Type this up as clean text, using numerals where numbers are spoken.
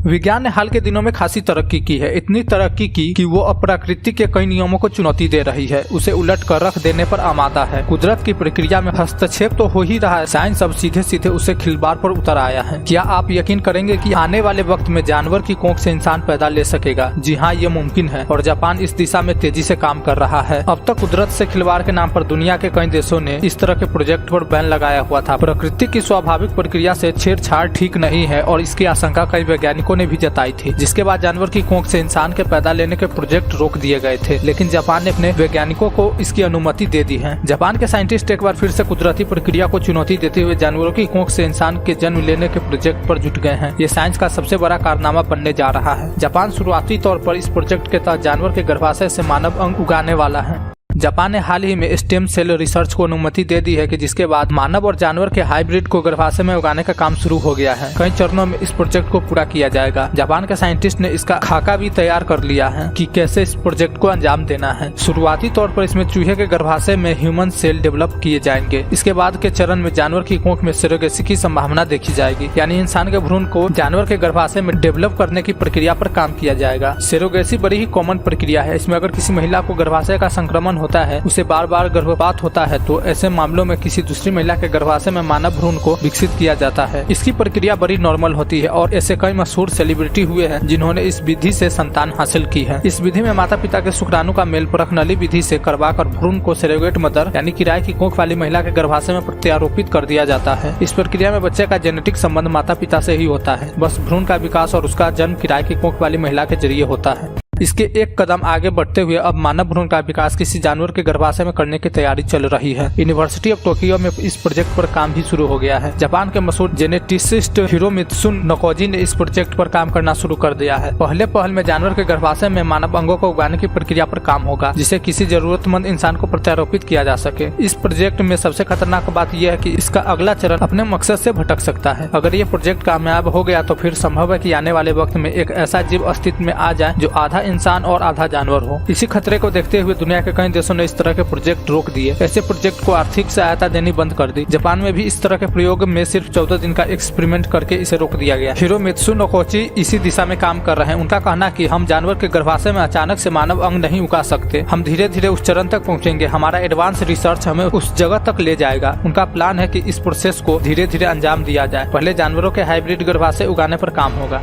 विज्ञान ने हाल के दिनों में खासी तरक्की की है। इतनी तरक्की की कि वो अब प्रकृति के कई नियमों को चुनौती दे रही है, उसे उलट कर रख देने पर आमादा है। कुदरत की प्रक्रिया में हस्तक्षेप तो हो ही रहा है, साइंस अब सीधे सीधे उसे खिलवाड़ पर उतर आया है। क्या आप यकीन करेंगे कि आने वाले वक्त में जानवर की कोख से इंसान पैदा ले सकेगा? जी हाँ, ये मुमकिन है और जापान इस दिशा में तेजी से काम कर रहा है। अब तक कुदरत से खिलवाड़ के नाम पर दुनिया के कई देशों ने इस तरह के प्रोजेक्ट पर बैन लगाया हुआ था। प्रकृति की स्वाभाविक प्रक्रिया से छेड़छाड़ ठीक नहीं है और इसकी आशंका कई वैज्ञानिकों ने भी जताई थी, जिसके बाद जानवर की कोख से इंसान के पैदा लेने के प्रोजेक्ट रोक दिए गए थे। लेकिन जापान ने अपने वैज्ञानिकों को इसकी अनुमति दे दी है। जापान के साइंटिस्ट एक बार फिर से कुदरती प्रक्रिया को चुनौती देते हुए जानवरों की कोख से इंसान के जन्म लेने के प्रोजेक्ट पर जुट गए हैं। ये साइंस का सबसे बड़ा कारनामा बनने जा रहा है। जापान शुरुआती तौर पर इस प्रोजेक्ट के तहत जानवर के गर्भाशय से मानव अंग उगाने वाला है। जापान ने हाल ही में स्टेम सेल रिसर्च को अनुमति दे दी है कि जिसके बाद मानव और जानवर के हाइब्रिड को गर्भाशय में उगाने का काम शुरू हो गया है। कई चरणों में इस प्रोजेक्ट को पूरा किया जाएगा। जापान के साइंटिस्ट ने इसका खाका भी तैयार कर लिया है कि कैसे इस प्रोजेक्ट को अंजाम देना है। शुरुआती तौर पर इसमें चूहे के गर्भाशय में ह्यूमन सेल डेवलप किए जाएंगे। इसके बाद के चरण में जानवर की कोख में सेरोगेसी की संभावना देखी जाएगी, यानी इंसान के भ्रूण को जानवर के गर्भाशय में डेवलप करने की प्रक्रिया पर काम किया जाएगा। सेरोगेसी बड़ी ही कॉमन प्रक्रिया है। इसमें अगर किसी महिला को गर्भाशय का संक्रमण होता है, उसे बार बार गर्भपात होता है, तो ऐसे मामलों में किसी दूसरी महिला के गर्भाशय में मानव भ्रूण को विकसित किया जाता है। इसकी प्रक्रिया बड़ी नॉर्मल होती है और ऐसे कई मशहूर सेलिब्रिटी हुए हैं जिन्होंने इस विधि से संतान हासिल की है। इस विधि में माता पिता के शुक्राणु का मेल परख नली विधि से करवाकर भ्रूण को सेरोगेट मदर यानी किराए की कोख वाली महिला के गर्भाशय में प्रत्यारोपित कर दिया जाता है। इस प्रक्रिया में बच्चे का जेनेटिक संबंध माता पिता से ही होता है, बस भ्रूण का विकास और उसका जन्म किराए की कोख वाली महिला के जरिए होता है। इसके एक कदम आगे बढ़ते हुए अब मानव भ्रूण का विकास किसी जानवर के गर्भाशय में करने की तैयारी चल रही है। यूनिवर्सिटी ऑफ टोक्यो में इस प्रोजेक्ट पर काम भी शुरू हो गया है। जापान के मशहूर जेनेटिसिस्ट हिरोमित्सु नकोजी ने इस प्रोजेक्ट पर काम करना शुरू कर दिया है। पहले पहल में जानवर के गर्भाशय में मानव अंगों को उगाने की प्रक्रिया पर काम होगा, जिसे किसी जरूरतमंद इंसान को प्रत्यारोपित किया जा सके। इस प्रोजेक्ट में सबसे खतरनाक बात यह है कि इसका अगला चरण अपने मकसद से भटक सकता है। अगर ये प्रोजेक्ट कामयाब हो गया तो फिर संभव है कि आने वाले वक्त में एक ऐसा जीव अस्तित्व में आ जाए जो आधा इंसान और आधा जानवर हो। इसी खतरे को देखते हुए दुनिया के कई देशों ने इस तरह के प्रोजेक्ट रोक दिए। ऐसे प्रोजेक्ट को आर्थिक सहायता देनी बंद कर दी। जापान में भी इस तरह के प्रयोग में सिर्फ 14 दिन का एक्सपेरिमेंट करके इसे रोक दिया गया। हिरोमित्सु नकोजी इसी दिशा में काम कर रहे हैं। उनका कहना कि हम जानवर के गर्भाशय में अचानक से मानव अंग नहीं उगा सकते, हम धीरे धीरे उस चरण तक पहुँचेंगे। हमारा एडवांस रिसर्च हमें उस जगह तक ले जाएगा। उनका प्लान है कि इस प्रोसेस को धीरे धीरे अंजाम दिया जाए। पहले जानवरों के हाइब्रिड गर्भाशय उगाने पर काम होगा।